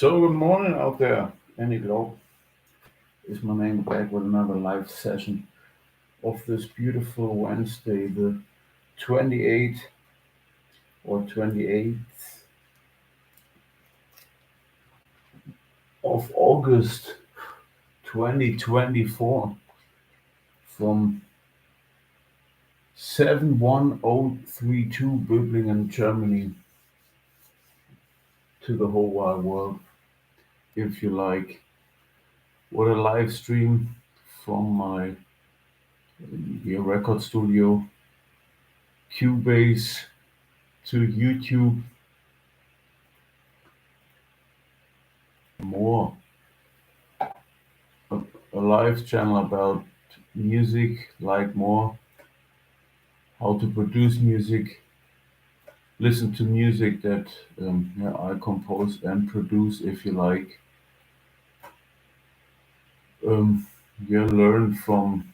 So good morning out there. Andy Globe is my name, back with another live session of this beautiful Wednesday, the 28th or 28th of August 2024 from 71032 Böblingen, Germany to the whole wide world, if you like. What a live stream from my record studio, Cubase, to YouTube. More a live channel about music, like more how to produce music, listen to music that I compose and produce, if you like. Um, learn from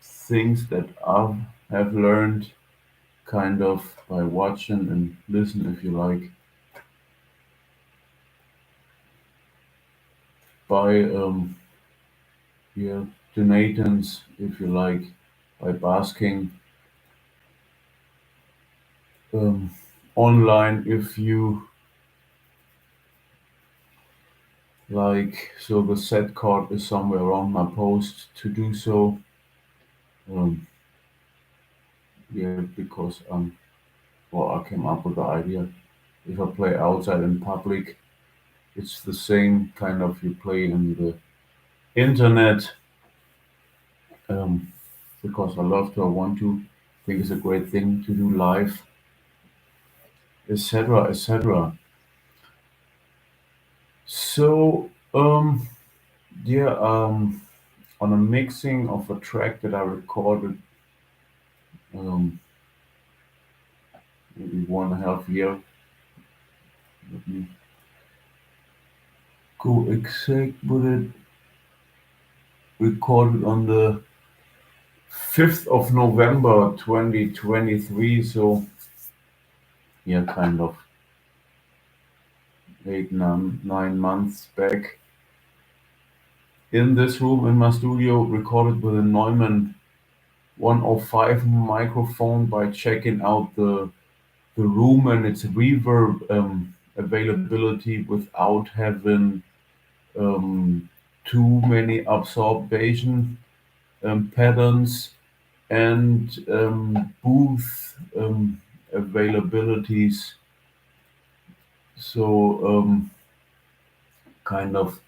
things that I have learned, kind of by watching and listen, if you like, by yeah, donatants, if you like, by basking um, online, if you like. So the set card is somewhere around my post to do so. Um, because well, I came up with the idea. If I play outside in public, it's the same kind of you play in the internet. Um, because I love to, I want to, think it's a great thing to do live, etc., etc. So yeah, on a mixing of a track that I recorded um, maybe 1.5 year. Let me go exact with it. Recorded on the 5th of November 2023. So yeah, kind of 8, 9 months back. In this room in my studio, recorded with a Neumann 105 microphone by checking out the room and its reverb availability without having um, too many absorption patterns and booth availabilities. So kind of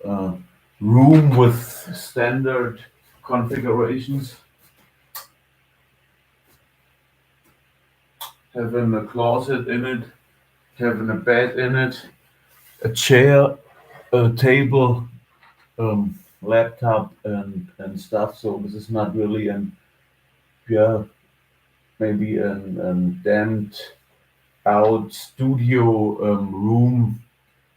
room with standard configurations, having a closet in it, having a bed in it, a chair, a table, laptop, and stuff. So this is not really an yeah maybe an damped out studio room.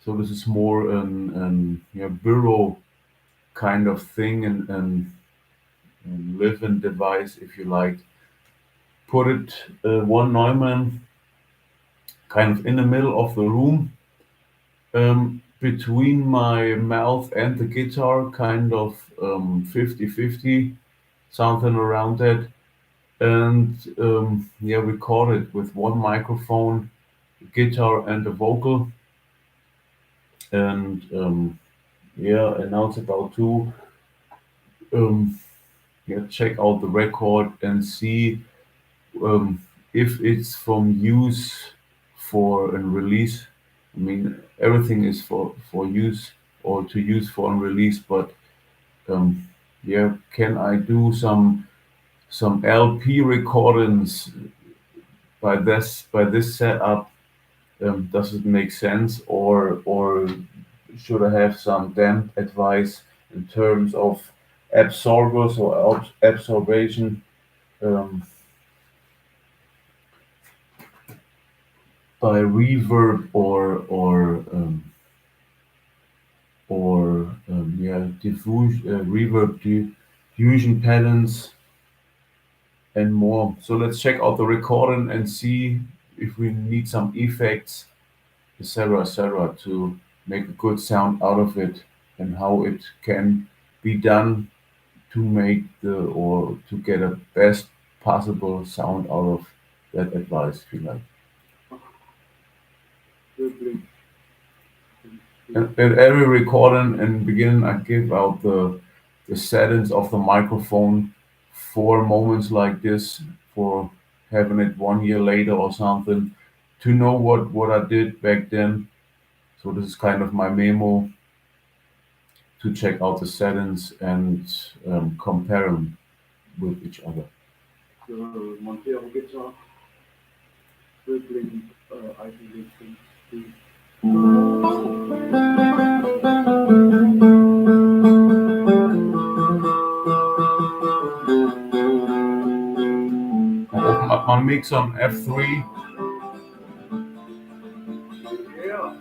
So this is more an bureau kind of thing and live-in device, if you like. Put it one Neumann kind of in the middle of the room, between my mouth and the guitar, kind of 50-50, something around that. And record it with one microphone, guitar, and a vocal. And and now it's about to check out the record and see um, if it's from use for a release. I mean, everything is for use or to use for a release, but um, can I do some LP recordings by this setup? Does it make sense, or should I have some damp advice in terms of absorbers or absorption um, by reverb or reverb diffusion patterns and more. So let's check out the recording and see if we need some effects, etc., etc., to make a good sound out of it, and how it can be done to make the or to get a best possible sound out of that advice, if you like. Really. At every recording in the beginning, I give out the settings of the microphone for moments like this, for having it 1 year later or something, to know what I did back then. So this is kind of my memo to check out the settings and compare them with each other. Montero guitar, dribbling, isolation, speed. I open up my mix on F3. Yeah.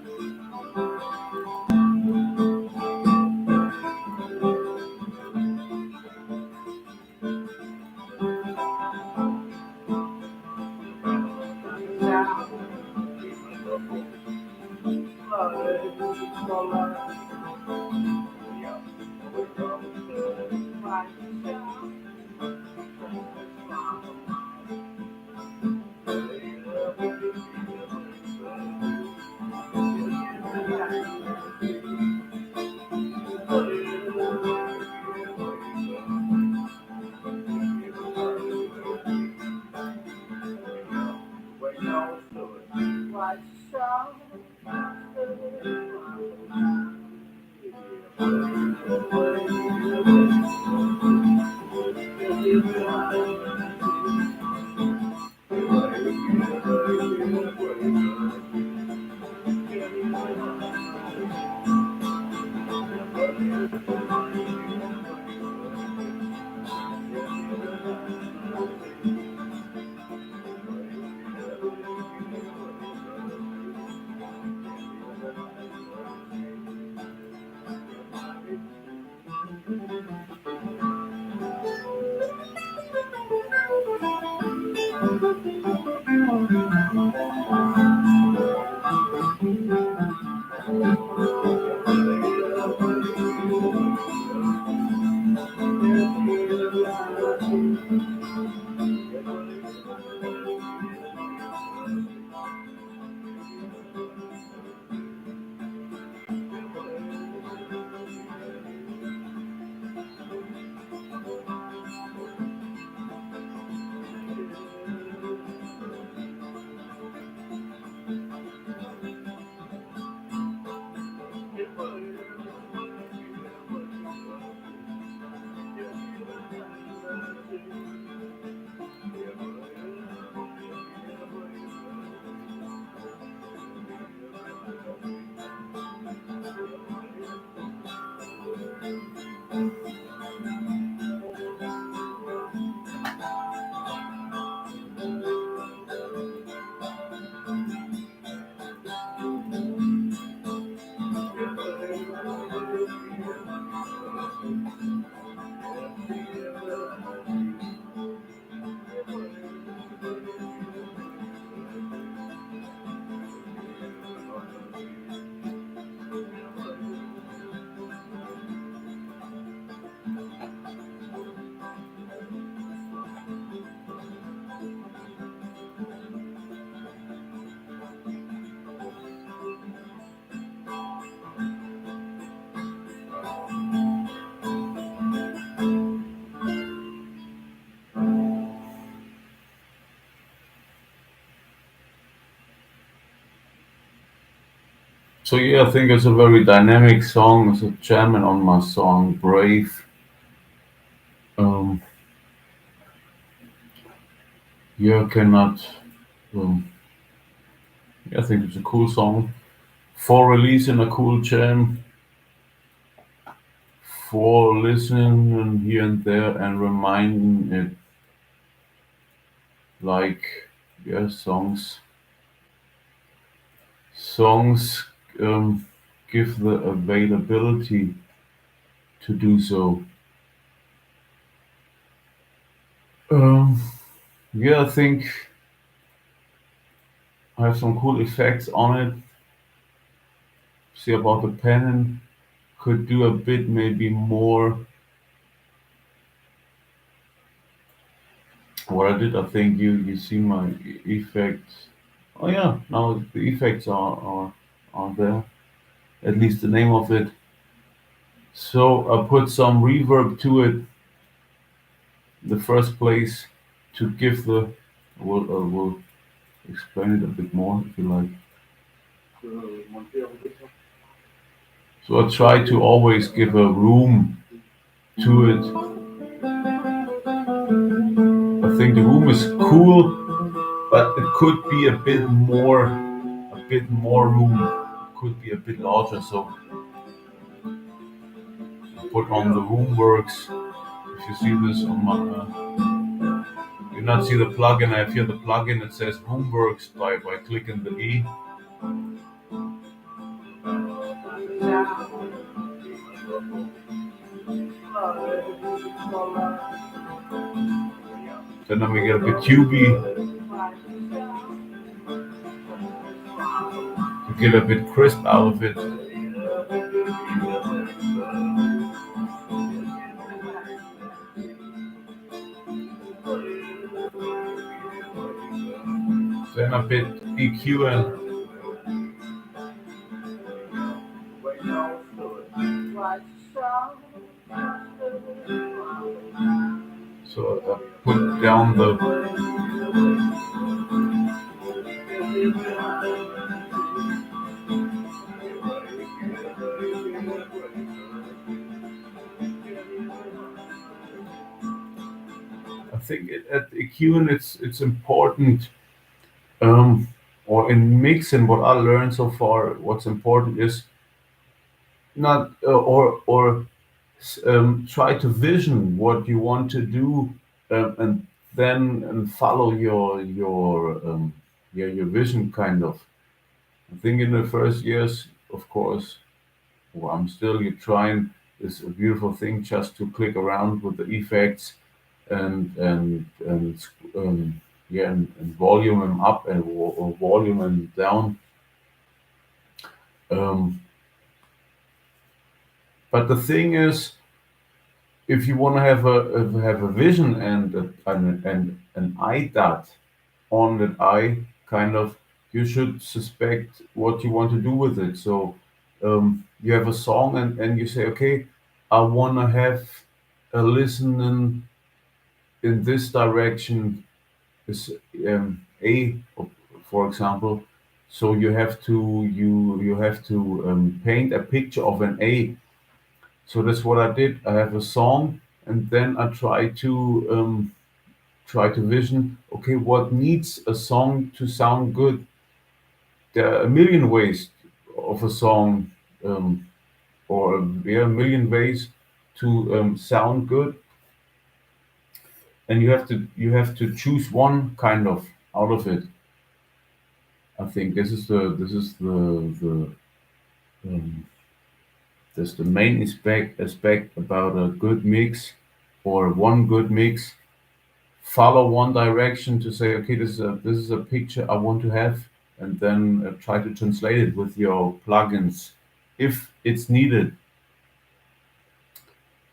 So yeah, I think it's a very dynamic song. It's a jamming on my song Brave. Um, yeah, cannot. Um, yeah, I think it's a cool song for releasing a cool jam, for listening here and there and reminding it like yeah, songs um, give the availability to do so. Um, yeah, I think I have some cool effects on it see about the pen could do a bit maybe more. What I did, I think you see my effects. Oh yeah, now the effects are there. At least the name of it. So I put some reverb to it. The first place to give the. We'll explain it a bit more if you like. Montere på det så. So I try to always give a room to it. I think the room is cool, but it could be a bit more room. Could be a bit larger. So I put on the room works. If you see this on my, you not see the plugin. I feel the plugin. It says Roomworks by clicking the E. Then we get a bit cubey to get a bit crisp out of it. Then a bit EQing. So I put down the. I think at EQing it's important, or in mixing. What I learned so far, what's important is not try to vision what you want to do, and then follow your vision kind of. I think in the first years, of course, well, I'm still you trying this a beautiful thing just to click around with the effects and yeah, and volume them up and or volume them down. Um, but the thing is, if you want to have a vision and an eye dot on that eye, kind of, you should suspect what you want to do with it. So you have a song and you say, okay, I want to have a listening in this direction is A, for example. So you have to paint a picture of an A. So that's what I did. I have a song, and then I try to vision. Okay, what needs a song to sound good? There are a million ways of a song, or yeah, a million ways to sound good, and you have to choose one kind of out of it. I think um, this the main aspect about a good mix or one good mix. Follow one direction to say, okay, this is a picture I want to have, and then try to translate it with your plugins if it's needed.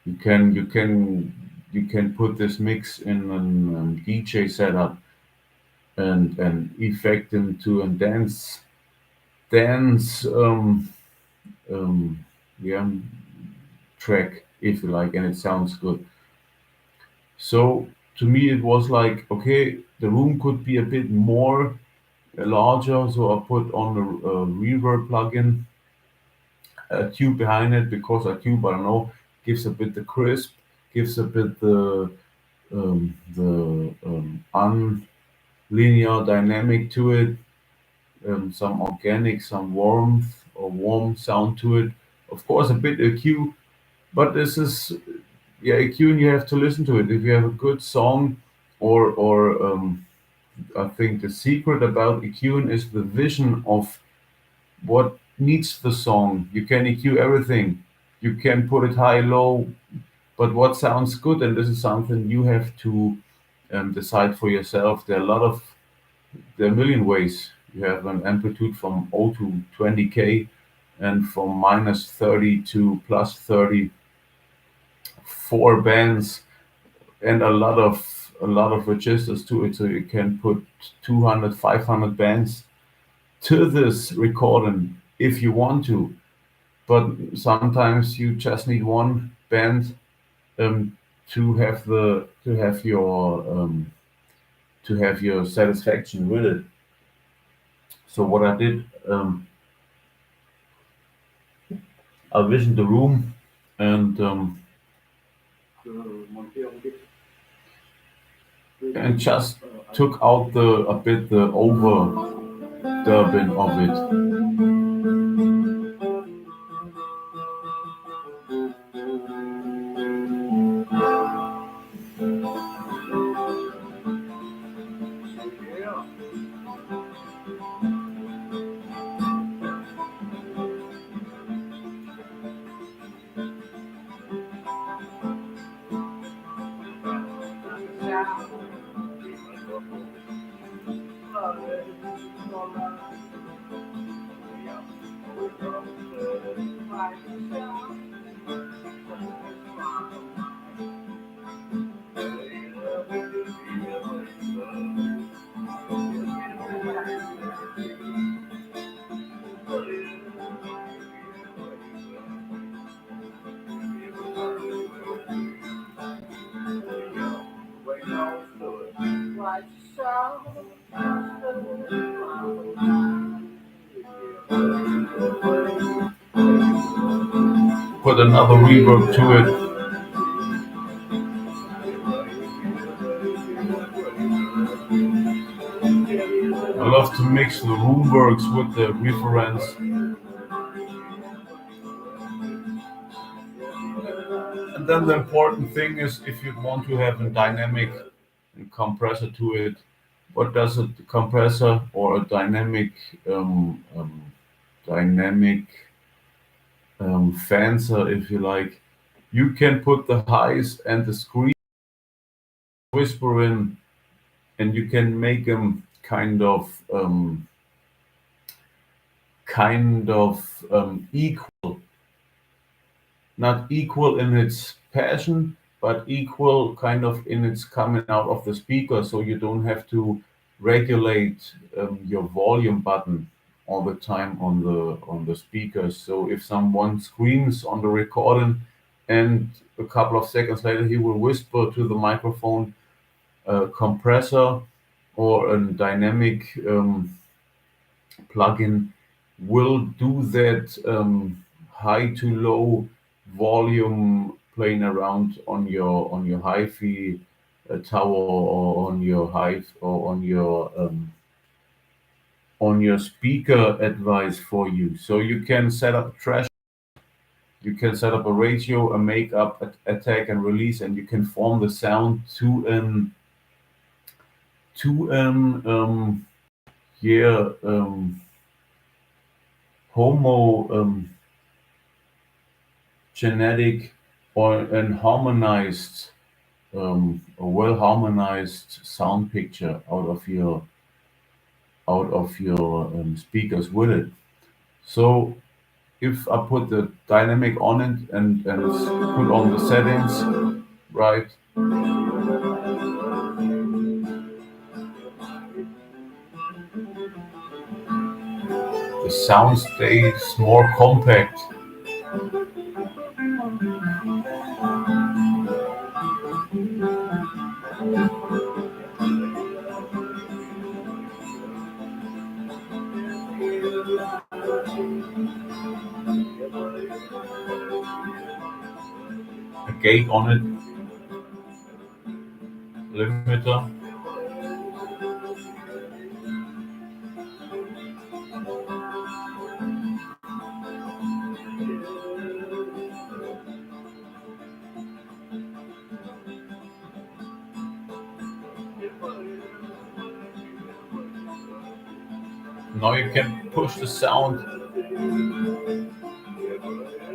You can put this mix in an DJ setup and effect into a dance um, yeah, track if you like, and it sounds good. So to me, it was like, okay, the room could be a bit more larger, so I put on a reverb plugin, a tube behind it because a tube, I don't know, gives a bit the crisp, gives a bit the unlinear dynamic to it, some organic, some warmth or warm sound to it. Of course, a bit EQ, but this is yeah EQ, and you have to listen to it. If you have a good song, or I think the secret about EQing is the vision of what needs the song. You can EQ everything. You can put it high, low, but what sounds good, and this is something you have to decide for yourself. There are a million ways. You have an amplitude from 0 to 20k, and from -30 to +30, 4 bands, and a lot of registers to it, so you can put 200, 500 bands to this recording if you want to. But sometimes you just need one band um, to have your satisfaction with it. So what I did, I visioned the room and montere det. just took out the overdubbing of it. Yeah. Put another reverb to it. I love to mix the room works with the reference. And then the important thing is if you want to have a dynamic compressor to it, what does a compressor or a dynamic fancer, if you like, you can put the highs and the scream whisper in, and you can make them equal, not equal in its passion, but equal kind of in its coming out of the speaker, so you don't have to regulate your volume button all the time on the speakers. So if someone screams on the recording and a couple of seconds later he will whisper to the microphone, a compressor or a dynamic plugin will do that high to low volume playing around on your hi-fi tower, or on your speaker advice for you. So you can set up trash, you can set up a ratio, a make up, attack and release, and you can form the sound to an yeah homo genetic or an harmonized, a well harmonized sound picture out of your speakers with it. So if I put the dynamic on it and put on the settings, right, the sound stays more compact. A gate on it, limiter. Now you can push the sound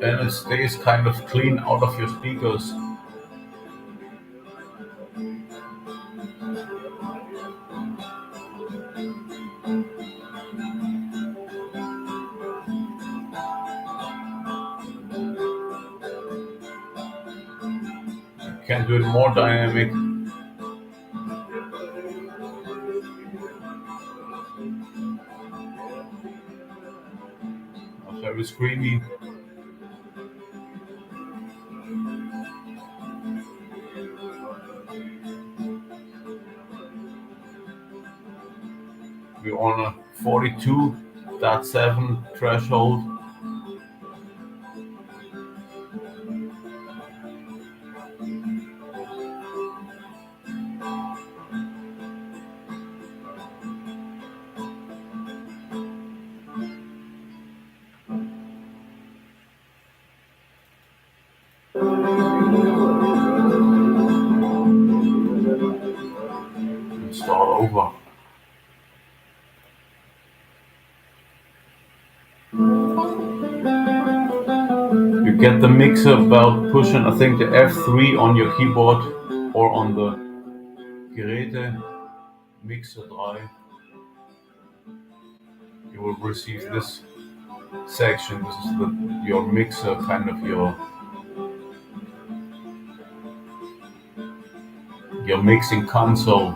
and it stays kind of clean out of your speakers. can do it more dynamic. Not very screamy. We're on a 42.7 threshold. Start over. You get the mixer about pushing, I think, the F3 on your keyboard or on the Geräte Mixer 3. You will receive this section. This is your mixer, kind of your mixing console.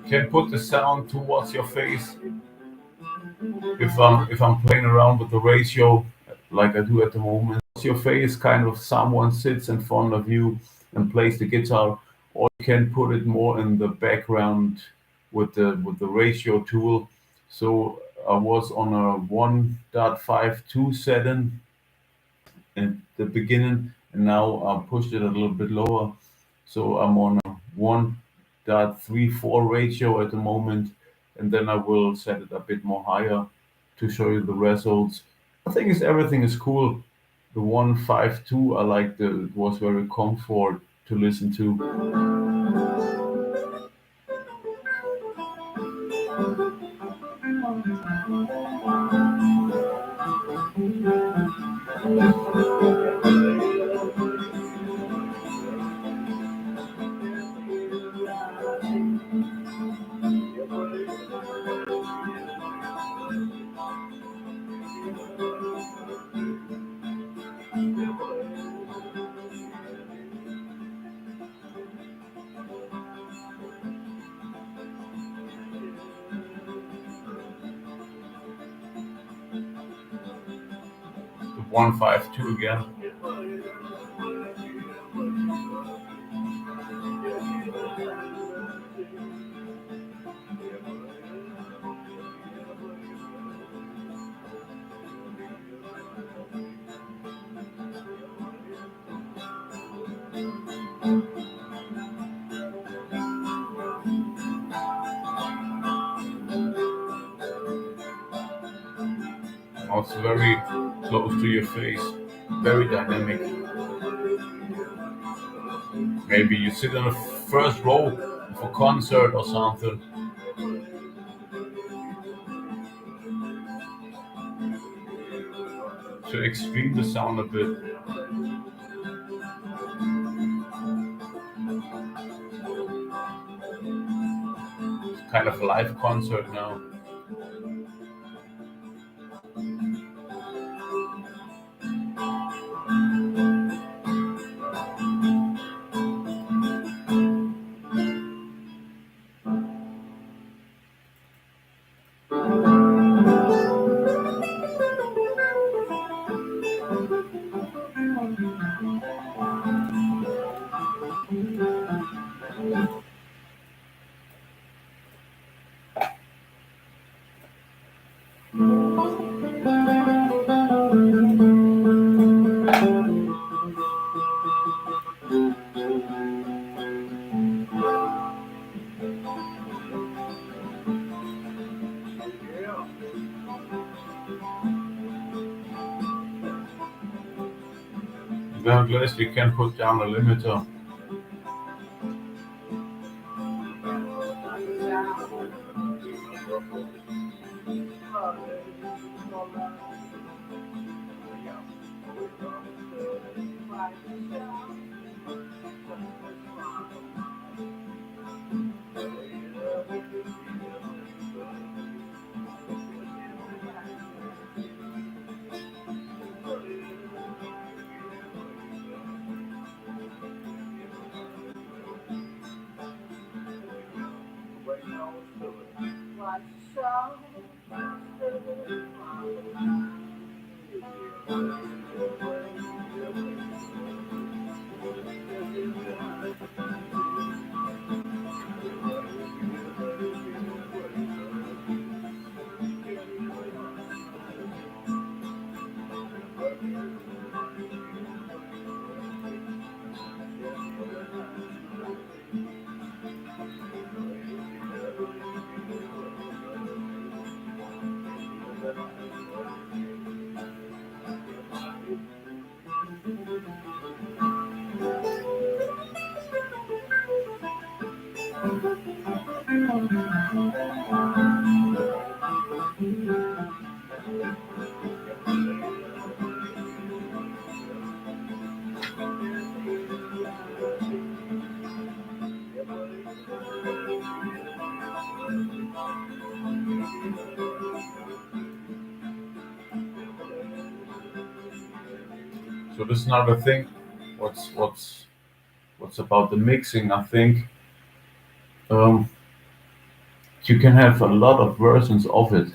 You can put the sound towards your face. If I'm playing around with the ratio like I do at the moment, your face, kind of someone sits in front of you and plays the guitar, or you can put it more in the background with the ratio tool. So I was on a 1.52 setting at the beginning, and now I pushed it a little bit lower. So I'm on a 1.34 ratio at the moment, and then I will set it a bit more higher to show you the results. I think everything is cool. The 152 I liked, it was very comfort to listen to. The 152 again. Also very close to your face, very dynamic. Maybe you sit on the first row of a concert or something. To extreme the sound a bit. It's kind of a live concert now. Yeah. Then at least we can put down a limiter. So this is another thing. What's about the mixing? I think um, you can have a lot of versions of it.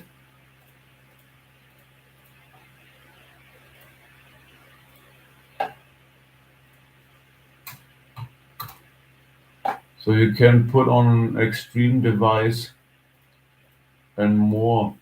So you can put on an extreme device and more.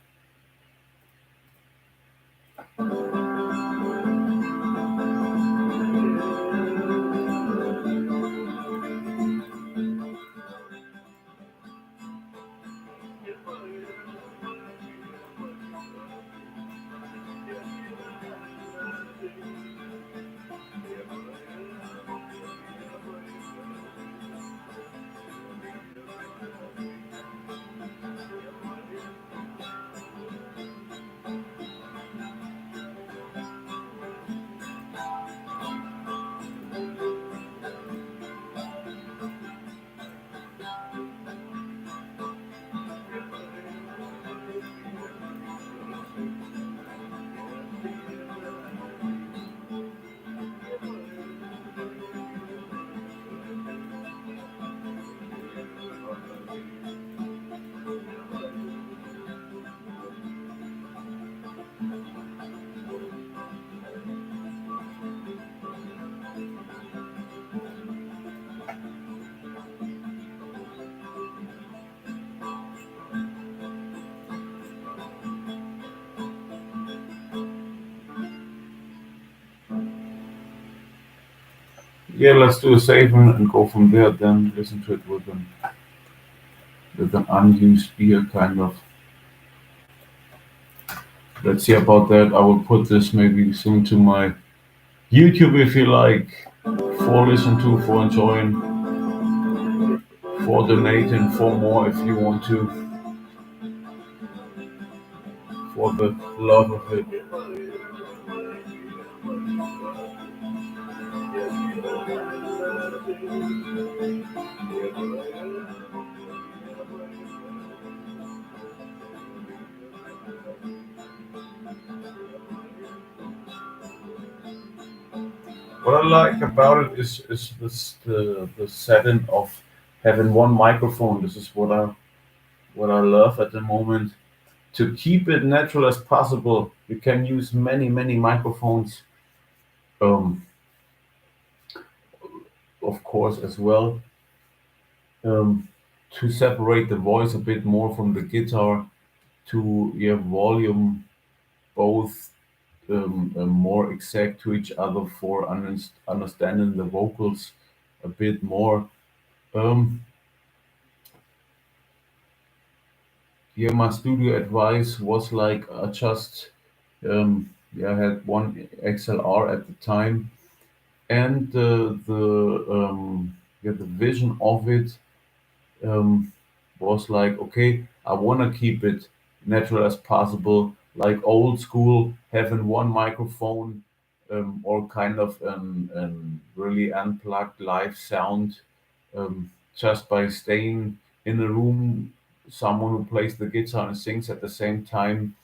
Yeah, let's do a save and go from there. Then listen to it with an unused ear, kind of. Let's see about that. I will put this maybe soon to my YouTube if you like. For listen to, for enjoying, for donating, for more if you want to, for the love of it. What I like about it is this the setting of having one microphone. This is what I love at the moment. To keep it natural as possible, you can use many microphones, um, of course as well, um, to separate the voice a bit more from the guitar, to volume both more exact to each other for understanding the vocals a bit more. Um, yeah, my studio advice was like I just yeah, I had one XLR at the time, and yeah, the vision of it um, was like, okay, I want to keep it natural as possible, like old school, having one microphone or kind of an really unplugged live sound, just by staying in a room, someone who plays the guitar and sings at the same time,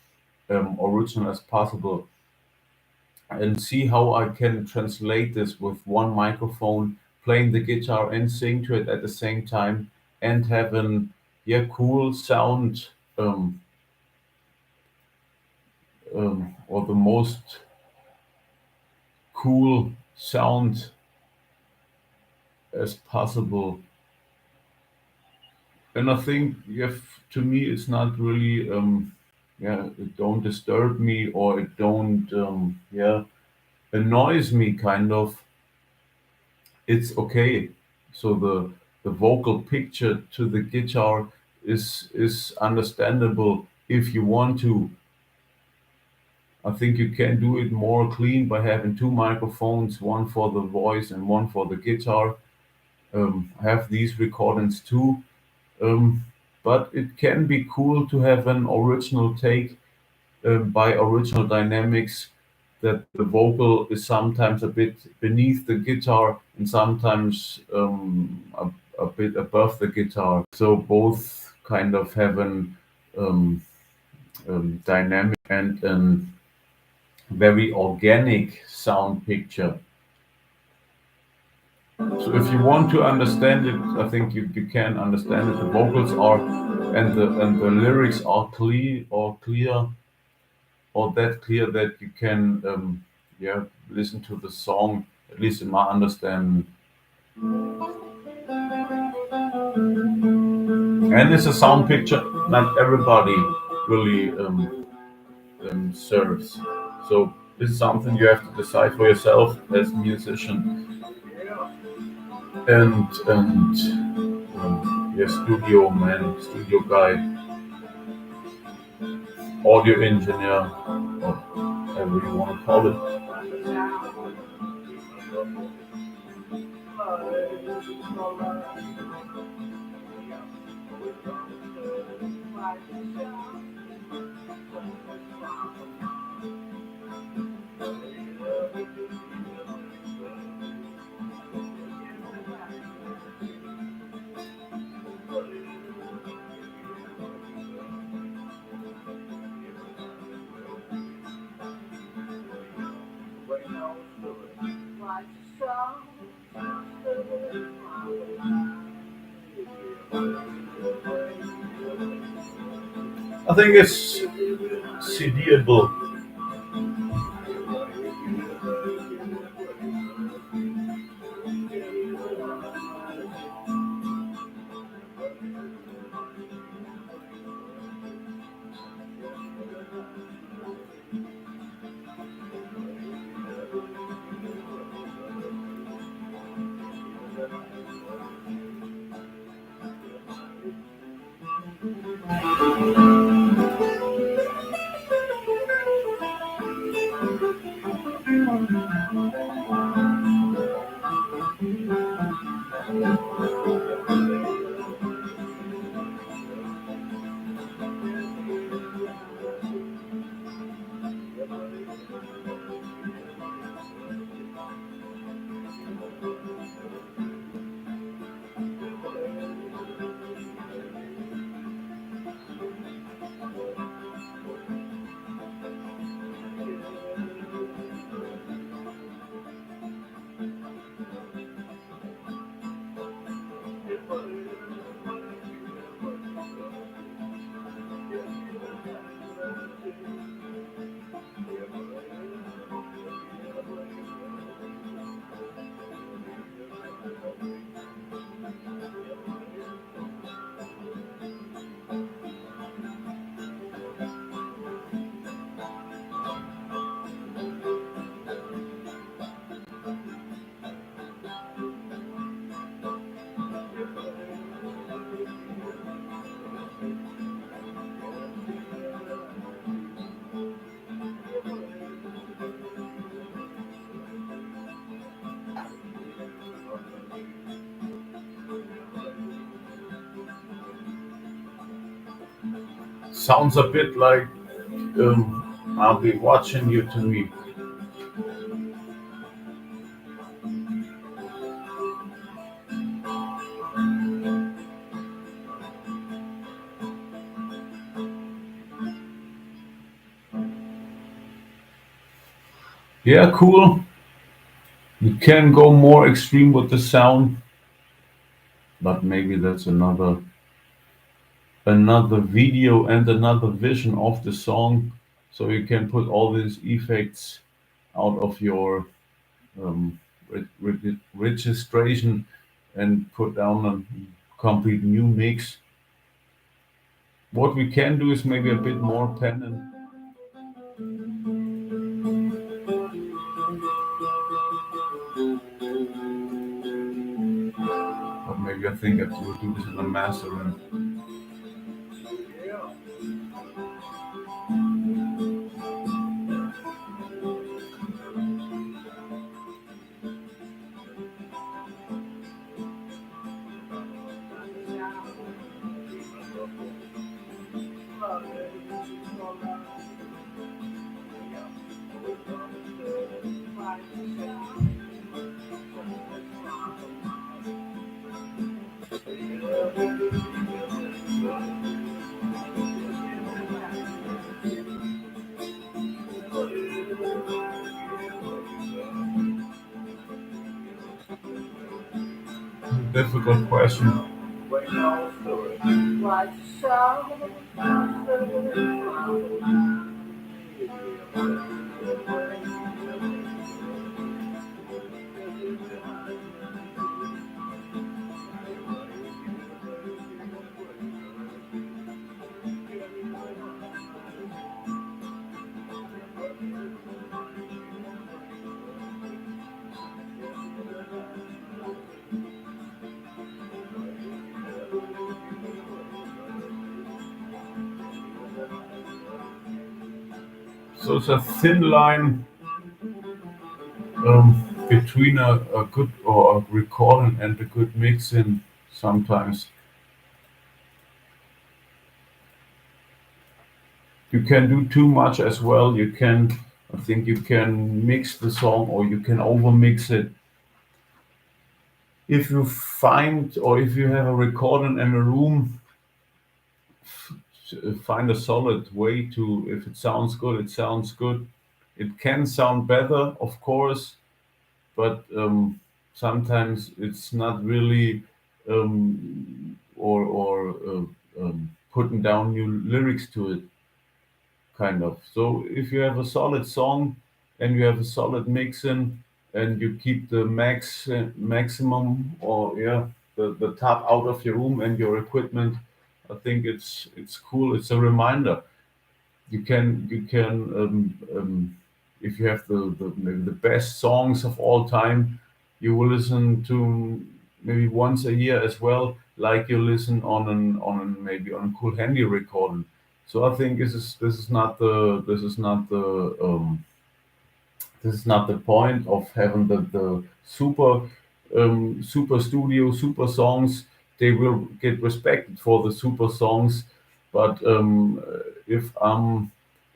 original as possible, and see how I can translate this with one microphone, playing the guitar and sing to it at the same time, and having yeah cool sound, or the most cool sound as possible. And I think yeah, to me it's not really yeah, it don't disturb me or it don't yeah annoys me kind of. It's okay. So the vocal picture to the guitar is understandable if you want to. I think you can do it more clean by having two microphones, one for the voice and one for the guitar. I have these recordings too. Um, but it can be cool to have an original take by original dynamics, that the vocal is sometimes a bit beneath the guitar and sometimes a bit above the guitar. So both kind of have an um, dynamic and an very organic sound picture. So if you want to understand it, I think you can understand it. The vocals are and the lyrics are clear or that clear that you can yeah listen to the song, at least in my understanding. And it's a sound picture not everybody really serves. So this is something you have to decide for yourself as a musician and yeah, studio man, studio guy, audio engineer, or whatever you want to call it. I think it's CDable. sounds a bit like I'll be watching you to me. Yeah, cool. You can go more extreme with the sound, but maybe that's another video and another vision of the song, so you can put all these effects out of your registration and put down a complete new mix. What we can do is maybe a bit more pen and or maybe I think I will do this in a mastering. Yeah. Difficult question. Right now, story. So it's a thin line between a good or a recording and a good mixing sometimes. You can do too much as well. I think you can mix the song or you can overmix it. If you find or if you have a recording in a room, find a solid way to, if it sounds good, it sounds good. It can sound better, of course, but sometimes it's not really putting down new lyrics to it, kind of. So if you have a solid song and you have a solid mixing and you keep the maximum or yeah the top out of your room and your equipment, I think it's cool. It's a reminder. You can if you have the maybe the best songs of all time, you will listen to maybe once a year as well, like you listen on maybe on a cool handy recording. So I think this is not the point of having the super studio super songs. They will get respected for the super songs, but if I'm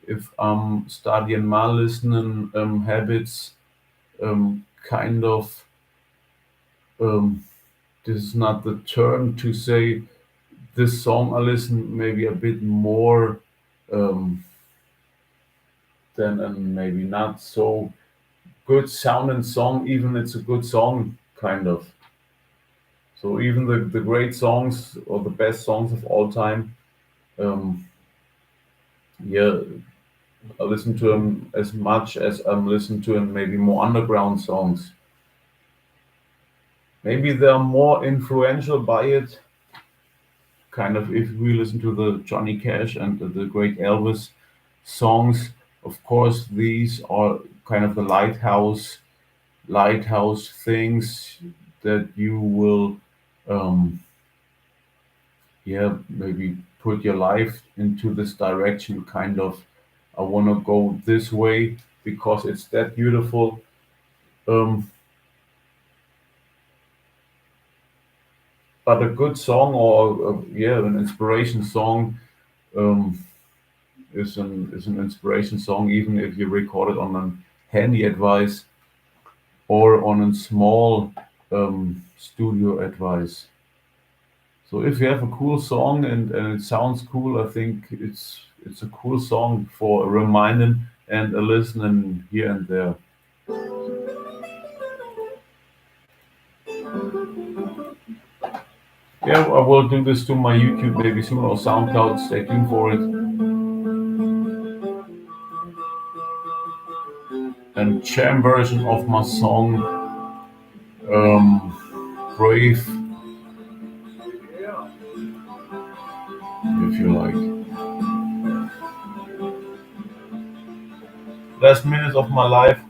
if I'm studying my listening habits, kind of um, this is not the term to say this song I listen maybe a bit more um, than a maybe not so good sounding song, even it's a good song, kind of. So even the great songs or the best songs of all time, um, yeah, I listen to them as much as I'm listening to them maybe more underground songs. Maybe they're more influential by it, kind of. If we listen to the Johnny Cash and the great Elvis songs, of course these are kind of the lighthouse things that you will yeah maybe put your life into this direction, kind of. I want to go this way because it's that beautiful. um but a good song or yeah an inspiration song, um is an inspiration song, even if you record it on a handy advice or on a small studio advice. So if you have a cool song and it sounds cool, I think it's a cool song for a reminding and a listening here and there. Yeah, I will do this to my YouTube maybe soon or SoundCloud. Stay tuned for it. And jam version of my song Brave, Yeah. if you like. Last minutes of my life.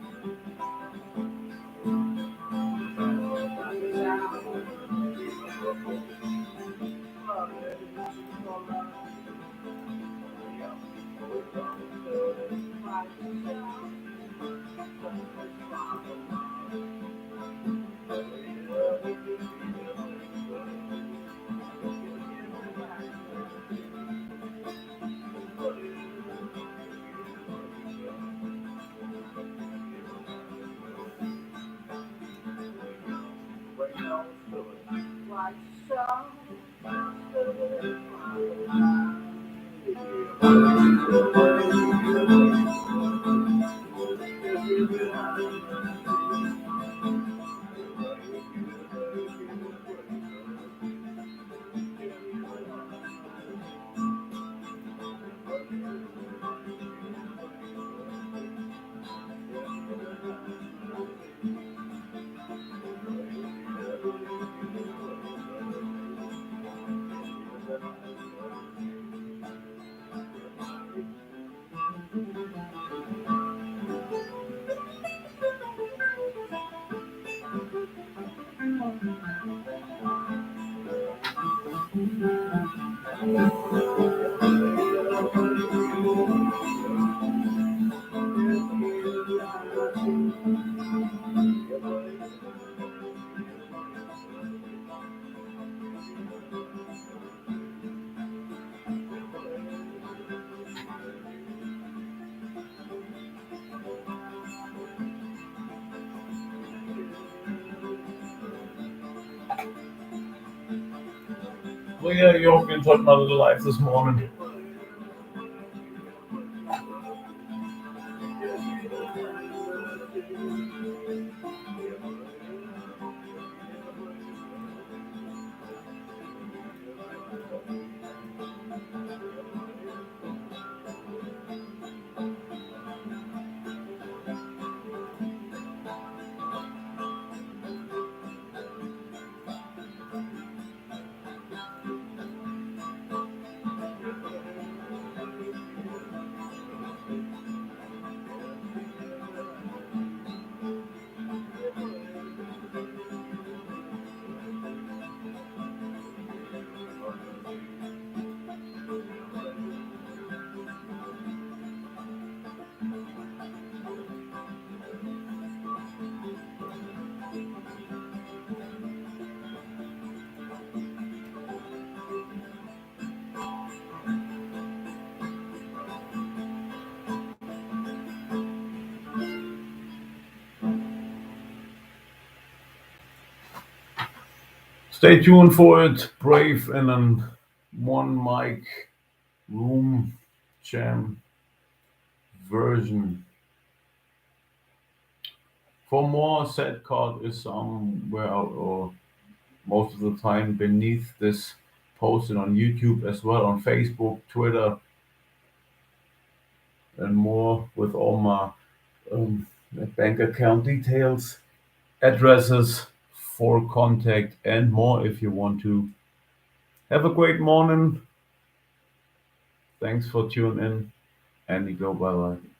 Well, yeah, you hope you enjoyed my little life this morning. Stay tuned for it. Brave in an one mic room jam version. For more, set card is somewhere or most of the time beneath this posted on YouTube as well, on Facebook, Twitter, and more, with all my um, bank account details, addresses for contact, and more if you want to. Have a great morning. Thanks for tuning in, and you go bye bye.